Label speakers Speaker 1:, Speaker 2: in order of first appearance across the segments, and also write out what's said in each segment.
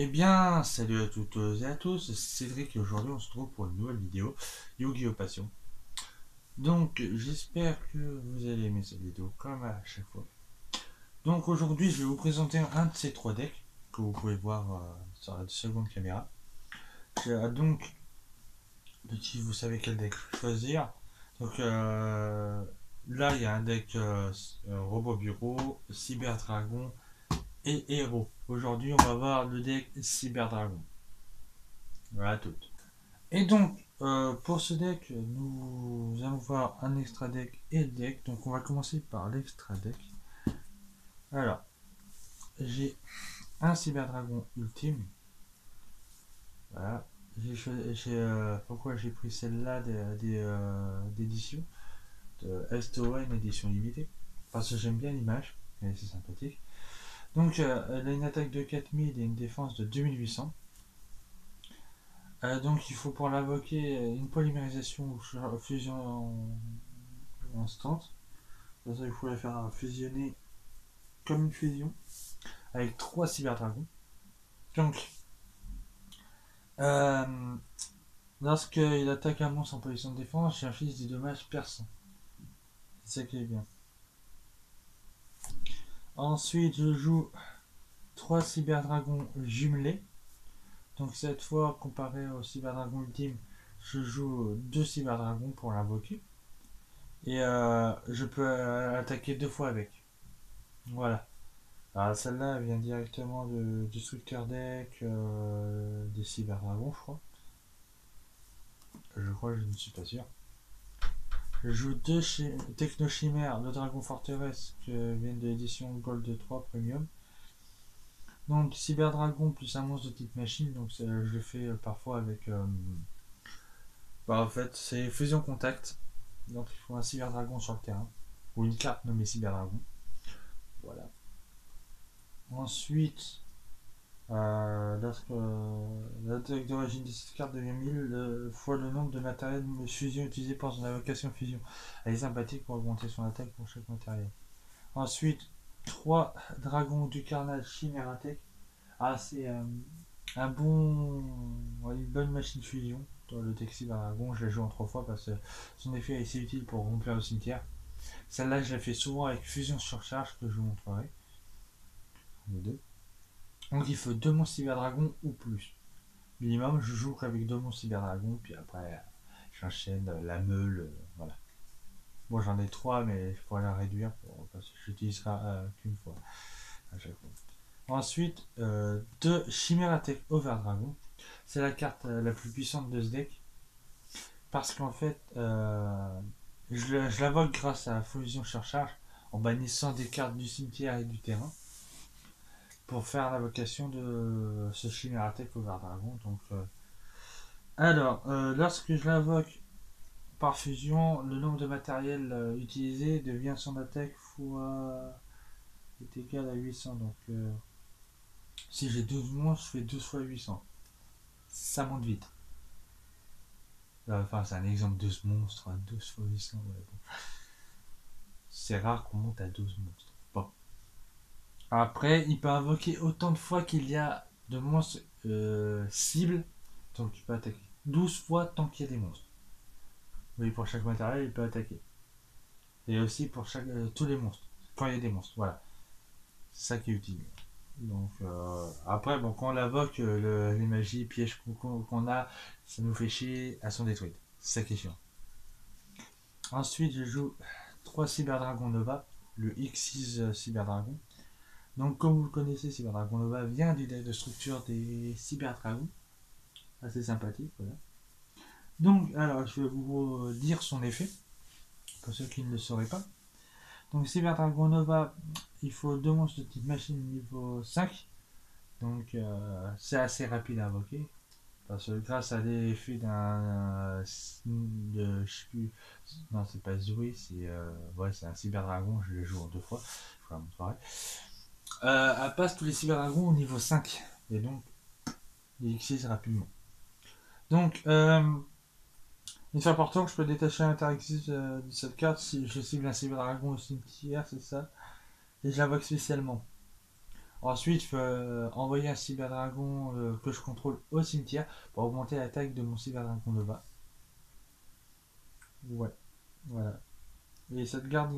Speaker 1: Eh bien, salut à toutes et à tous, c'est Cédric et aujourd'hui on se retrouve pour une nouvelle vidéo Yu-Gi-Oh! Passion. Donc, j'espère que vous allez aimer cette vidéo comme à chaque fois. Donc aujourd'hui, je vais vous présenter un de ces trois decks que vous pouvez voir sur la seconde caméra. Donc, si vous savez quel deck choisir. Donc là, il y a un deck Robot Bureau, Cyber Dragon et Héros. Aujourd'hui, on va voir le deck Cyber Dragon. Voilà tout. Et donc, pour ce deck, nous allons voir un extra deck et le deck. Donc, on va commencer par l'extra deck. Alors, j'ai un Cyber Dragon Ultime. Voilà. Pourquoi j'ai pris celle-là d'édition de STON édition limitée? Parce que j'aime bien l'image, et c'est sympathique. Donc, elle a une attaque de 4000 et une défense de 2800. Donc, il faut pour l'invoquer une polymérisation ou fusion instant. Ça, il faut la faire fusionner comme une fusion avec 3 cyberdragons. Donc, euh, lorsqu'il attaque un monstre en position de défense, j'inflige des dommages perçants. C'est ça qui est bien. Ensuite, je joue 3 cyberdragons jumelés. Donc, cette fois, comparé au cyberdragon ultime, je joue 2 cyberdragons pour l'invoquer. Et je peux attaquer 2 fois avec. Voilà. Alors celle-là, elle vient directement du Destructeur Deck des Cyberdragons, je crois. Je crois, je ne suis pas sûr. Je joue 2 Technochimères, le Dragon Forteresse, qui viennent de l'édition Gold 3 Premium. Donc Cyberdragon plus un monstre de type machine, donc je le fais parfois avec... en fait, c'est fusion contact. Donc il faut un Cyberdragon sur le terrain, ou une carte nommée Cyberdragon. Voilà. Ensuite, lorsque l'attaque d'origine de cette carte devient 1000 fois le nombre de matériel fusion utilisé pour son invocation fusion. Elle est sympathique pour augmenter son attaque pour chaque matériel. Ensuite, 3 dragons du carnage Chimératech. Ah, c'est une bonne machine fusion. Dans le Texi Dragon, je la joue en 3 fois parce que son effet est assez utile pour remplir le cimetière. Celle-là, je la fais souvent avec fusion surcharge que je vous montrerai. Les deux. Donc il faut 2 monstres Cyberdragon ou plus. Minimum, je joue qu'avec 2 monstres Cyberdragon, puis après j'enchaîne la meule, voilà. Bon, j'en ai 3, mais il faut la réduire parce que j'utiliserai qu'une fois à chaque fois. Ensuite, 2 Chimératech Overdragon. C'est la carte la plus puissante de ce deck. Parce qu'en fait, je l'invoque grâce à la fusion surcharge en bannissant des cartes du cimetière et du terrain pour faire l'invocation de ce Chimératech Overdragon. Donc, lorsque je l'invoque par fusion, le nombre de matériel utilisé devient son attaque fois est égal à 800. Donc, si j'ai 12 monstres, je fais 12 fois 800. Ça monte vite. Enfin, c'est un exemple de ce monstre, 12 fois 800. Ouais, bon. C'est rare qu'on monte à 12 monstres. Bon. Après, il peut invoquer autant de fois qu'il y a de monstres cibles. Donc, il peut attaquer 12 fois tant qu'il y a des monstres. Oui, pour chaque matériel, il peut attaquer. Et aussi pour tous les monstres. Quand il y a des monstres, voilà. C'est ça qui est utile. Donc, après, bon, quand on l'invoque, les magies, pièges qu'on a, ça nous fait chier à son détruite. C'est ça qui est chiant. Ensuite, je joue 3 Cyberdragon Nova, le X6 Cyberdragon. Donc, comme vous le connaissez, Cyberdragon Nova vient du deck de structure des Cyberdragons. Assez sympathique, voilà. Donc, alors, je vais vous dire son effet, pour ceux qui ne le sauraient pas. Donc, Cyberdragon Nova, il faut 2 monstres de type machine niveau 5. Donc, c'est assez rapide à invoquer. Parce que grâce à l'effet d'un. Je sais plus. Non, c'est pas Zoé, c'est un Cyberdragon, je le joue en 2 fois. Je vous la montrerai. Elle passe tous les Cyberdragons au niveau 5. Et donc, il X6 rapidement. Donc, il est important que je peux détacher l'interactif de cette carte si je cible un Cyberdragon au cimetière, c'est ça. Et je l'invoque spécialement. Ensuite, je peux envoyer un cyberdragon que je contrôle au cimetière pour augmenter l'attaque de mon cyberdragon Nova. Ouais, voilà. Et cette garde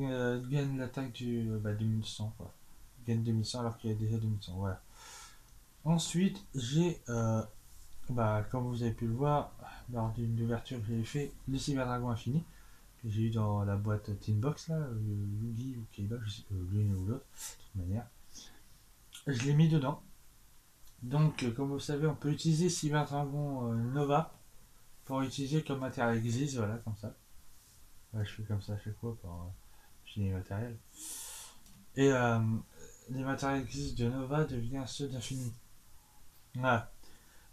Speaker 1: gagne l'attaque du 1100, quoi. Gagne 2100 alors qu'il y a déjà 2100, voilà. Ensuite, j'ai, comme vous avez pu le voir, lors d'une ouverture que j'avais fait, le cyberdragon infini, que j'ai eu dans la boîte Tinbox, là, Yugi ou Kaiba, je sais pas, l'une ou l'autre, de toute manière. Je l'ai mis dedans. Donc, comme vous savez, on peut utiliser Cyberdragon Nova pour utiliser comme matériel existe, voilà, comme ça. Ouais, je fais comme ça à chaque fois pour finir les matériels. Et les matériels existent de Nova deviennent ceux d'Infini. Voilà.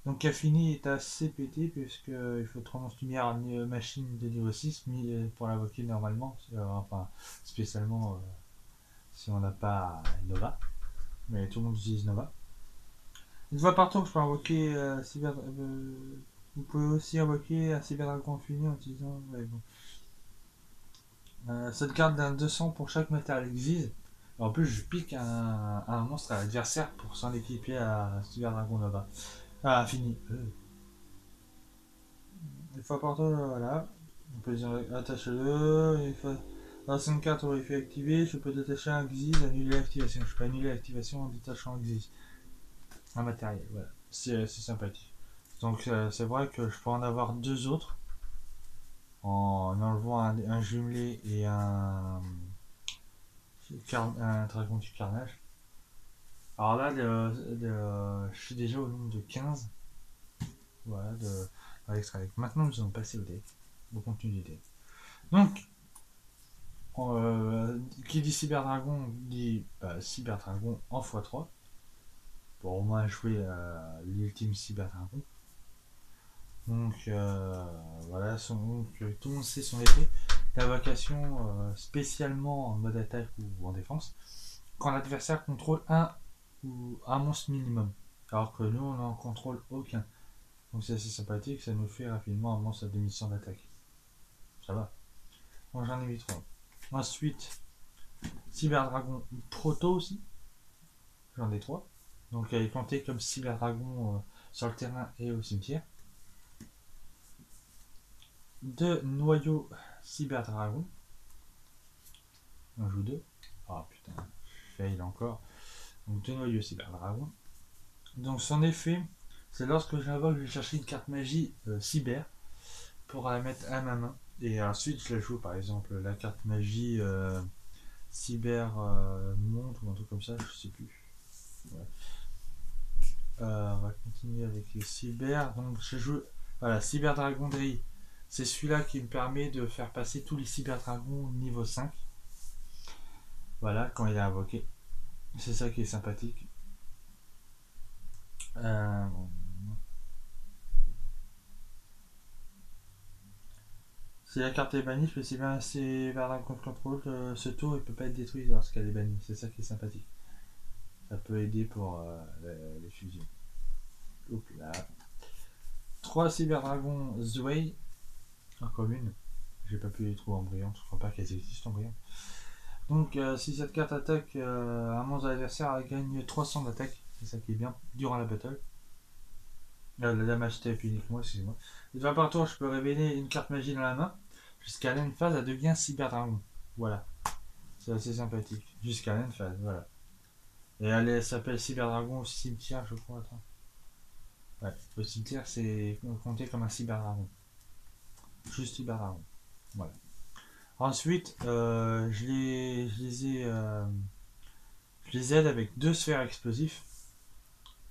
Speaker 1: Donc Infini est assez pété puisqu'il faut 30 lumière machine de niveau 6 pour l'invoquer normalement, enfin spécialement si on n'a pas Nova. Mais tout le monde utilise Nova. Une fois par tour, je peux invoquer vous pouvez aussi invoquer un Cyberdragon Infini en utilisant. Ouais, bon. Cette carte d'un 200 pour chaque matériel exige. En plus, je pique un monstre à l'adversaire pour s'en équiper à Cyber Dragon Nova. Ah, fini. Une fois par tour, voilà. On peut dire attache-le. Dans 5 cartes aura effet activé, je peux détacher un Xyz, annuler l'activation. Je peux annuler l'activation en détachant un Xyz. Un matériel, voilà. C'est sympathique. Donc, c'est vrai que je peux en avoir deux autres en enlevant un jumelé et un dragon du carnage. Alors là, je suis déjà au nombre de 15. Voilà, dans l'extra deck. Maintenant, nous allons passer au deck, au contenu du deck. Donc, qui dit Cyberdragon dit Cyberdragon en x3. Pour au moins jouer l'ultime Cyberdragon. Donc, voilà, tout le monde sait son effet d'invocation spécialement en mode attaque ou en défense. Quand l'adversaire contrôle un monstre minimum. Alors que nous, on n'en contrôle aucun. Donc c'est assez sympathique, ça nous fait rapidement un monstre à 2100 d'attaque. Ça va. Moi j'en ai mis 3. Ensuite, Cyberdragon Proto aussi. J'en ai 3. Donc elle est comptée comme Cyberdragon sur le terrain et au cimetière. 2 noyaux Cyberdragon. On joue 2. Ah putain, fail encore. Donc 2 noyaux Cyberdragon. Donc son effet, c'est lorsque j'invoque, je vais chercher une carte magie cyber pour la mettre à ma main. Et ensuite, je la joue, par exemple, la carte magie cyber montre ou un truc comme ça, je sais plus. Ouais. On va continuer avec les cyber. Donc, je joue, voilà, cyber dragon gris. C'est celui-là qui me permet de faire passer tous les cyber dragons niveau 5. Voilà, quand il est invoqué. C'est ça qui est sympathique. Bon. Si la carte est bannie, je peux essayer bien vers un contre contrôle. Ce tour, il peut pas être détruit lorsqu'elle est bannie. C'est ça qui est sympathique. Ça peut aider pour les fusions. Hop là. 3 cyberdragons Zway en commune. J'ai pas pu les trouver en brillante. Je crois pas qu'elles existent en brillante. Donc, si cette carte attaque un monstre adversaire, elle gagne 300 d'attaque. C'est ça qui est bien durant la battle. La damage type uniquement, excusez-moi. Une fois par tour, je peux révéler une carte magie dans la main. Jusqu'à l'end-phase, elle devient cyberdragon. Voilà. C'est assez sympathique. Jusqu'à l'end-phase, voilà. Et elle s'appelle Cyberdragon au cimetière, je crois. Attends. Ouais, au cimetière, c'est compté comme un cyberdragon. Juste cyberdragon. Voilà. Ensuite, je les aide avec 2 sphères explosifs.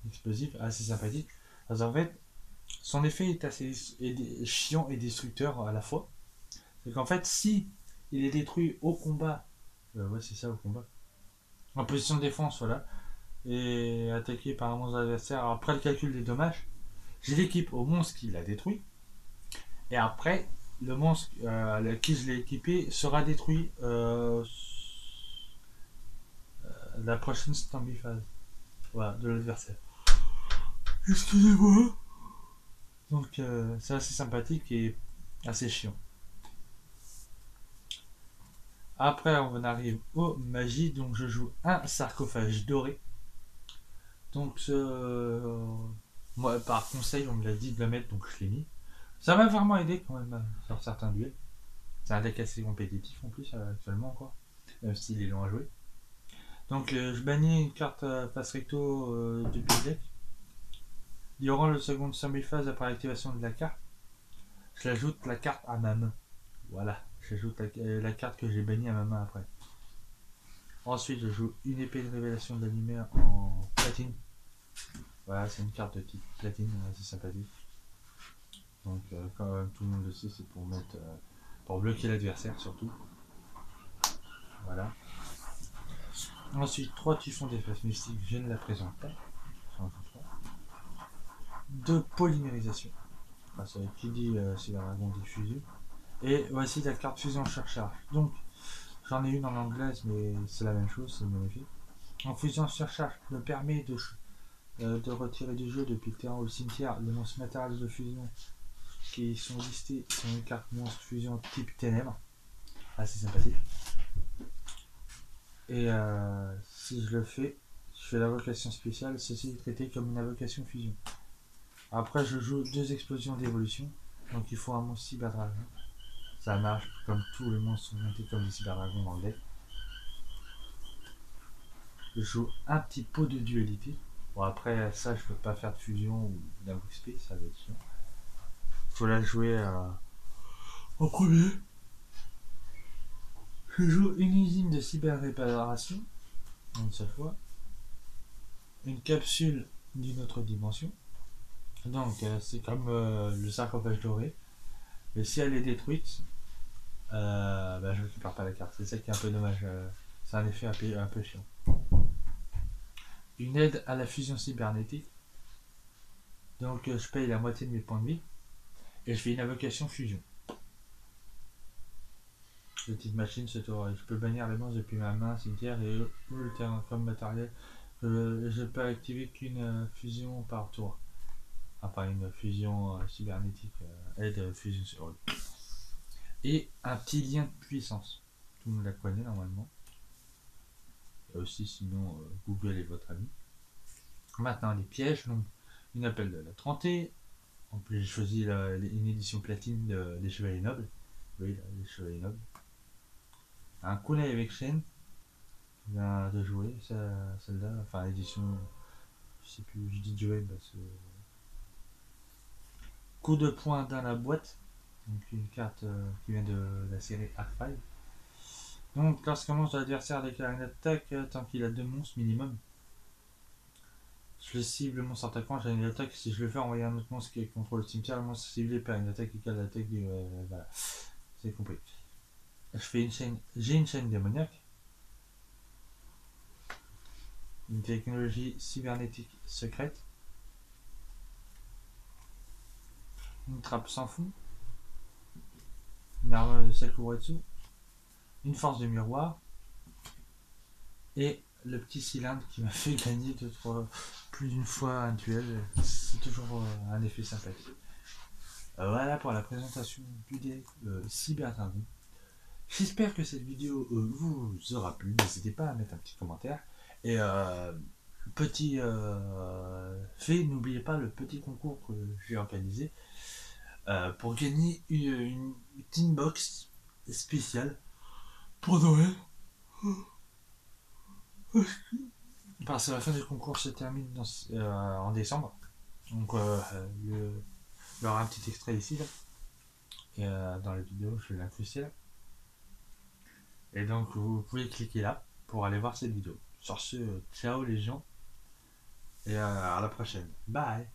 Speaker 1: Explosifs, assez sympathiques. Parce qu'en fait, son effet est assez chiant et destructeur à la fois. C'est qu'en fait, si il est détruit au combat, ouais, c'est ça, au combat, en position de défense, voilà, et attaqué par un monstre adversaire, après le calcul des dommages, j'ai l'équipe au monstre qui l'a détruit, et après, le monstre à qui je l'ai équipé sera détruit la prochaine Stormy phase, voilà, de l'adversaire. Excusez-moi. Donc c'est assez sympathique et assez chiant. Après on arrive aux magies, donc je joue un sarcophage doré. Donc, moi, par conseil, on me l'a dit de le mettre, donc je l'ai mis. Ça m'a vraiment aidé quand même sur certains duels. C'est un deck assez compétitif en plus actuellement, quoi. Même s'il est long à jouer. Donc, je bannis une carte passe recto depuis le deck. Durant le second semi-phase après l'activation de la carte, j'ajoute la carte à ma main. Voilà, j'ajoute la carte que j'ai bannie à ma main après. Ensuite, je joue une épée de révélation de l'animère en platine. Voilà, c'est une carte de type platine, assez sympathique. Donc, comme tout le monde le sait, c'est pour mettre, pour bloquer l'adversaire surtout. Voilà. Ensuite, 3 typhons d'effets mystiques, je ne la présente pas. De polymérisation. Enfin, qui dit c'est la dragon diffusion. Et voici la carte fusion chercheur. Donc, j'en ai une en anglaise, mais c'est la même chose, c'est magnifique. En fusion chercheur me permet de retirer du jeu depuis le terrain au cimetière les monstres matériels de fusion qui sont listés sur une carte monstre fusion type ténèbres. Assez sympathique. Et si je le fais, je fais l'invocation spéciale, ceci est traité comme une invocation fusion. Après, je joue 2 explosions d'évolution, donc il faut un monstre cyberdragon. Ça marche comme tous les monstres sont montés comme des cyberdragons dans le deck. Je joue un petit pot de dualité. Bon, après, ça, je peux pas faire de fusion ou d'invoque spé, ça va être chiant. Faut la jouer en premier. Je joue une usine de cyber-réparation, une seule fois. Une capsule d'une autre dimension. Donc, c'est comme le sarcophage doré. Mais si elle est détruite, je récupère pas la carte. C'est ça qui est un peu dommage. C'est un effet un peu chiant. Une aide à la fusion cybernétique. Donc, je paye la moitié de mes points de vie. Et je fais une invocation fusion. Petite machine se tour. Je peux bannir les monstres depuis ma main, cimetière et le terrain comme matériel. Je peux activer qu'une fusion par tour. Enfin, une fusion cybernétique, aide fusion sur eux. Et un petit lien de puissance. Tout le monde la connaît normalement. Et aussi, sinon, Google est votre ami. Maintenant, les pièges. Donc, une appel de la 30. En plus, j'ai choisi une édition platine des Chevaliers Nobles. Oui, les Chevaliers Nobles. Un kunai avec chaîne. Je viens de jouer celle-là. Enfin, l'édition. Je sais plus, je dis jouer parce que. Coup de poing dans la boîte. Donc, une carte qui vient de la série Arc-5. Donc, lorsqu'un monstre de l'adversaire déclare une attaque, tant qu'il a 2 monstres minimum, je le cible, le monstre attaquant, j'ai une attaque. Si je le fais envoyer un autre monstre qui contrôle le cimetière, le monstre ciblé perd une attaque égale à l'attaque du. Voilà, c'est compris. Je fais une chaîne. J'ai une chaîne démoniaque. Une technologie cybernétique secrète. Une trappe sans fond. Une arme de Sakuretsu. Une force de miroir. Et le petit cylindre qui m'a fait gagner plus d'une fois un duel. C'est toujours un effet sympathique. Voilà pour la présentation du deck Cyber Dragon. J'espère que cette vidéo vous aura plu. N'hésitez pas à mettre un petit commentaire. Et petit fait, n'oubliez pas le petit concours que j'ai organisé pour gagner une Teambox spéciale pour Noël. Parce que la fin du concours se termine en décembre. Donc il y aura un petit extrait ici là. Et dans la vidéo, je vais l'incruster là. Et donc vous pouvez cliquer là pour aller voir cette vidéo. Sur ce, ciao les gens. Et à la prochaine. Bye.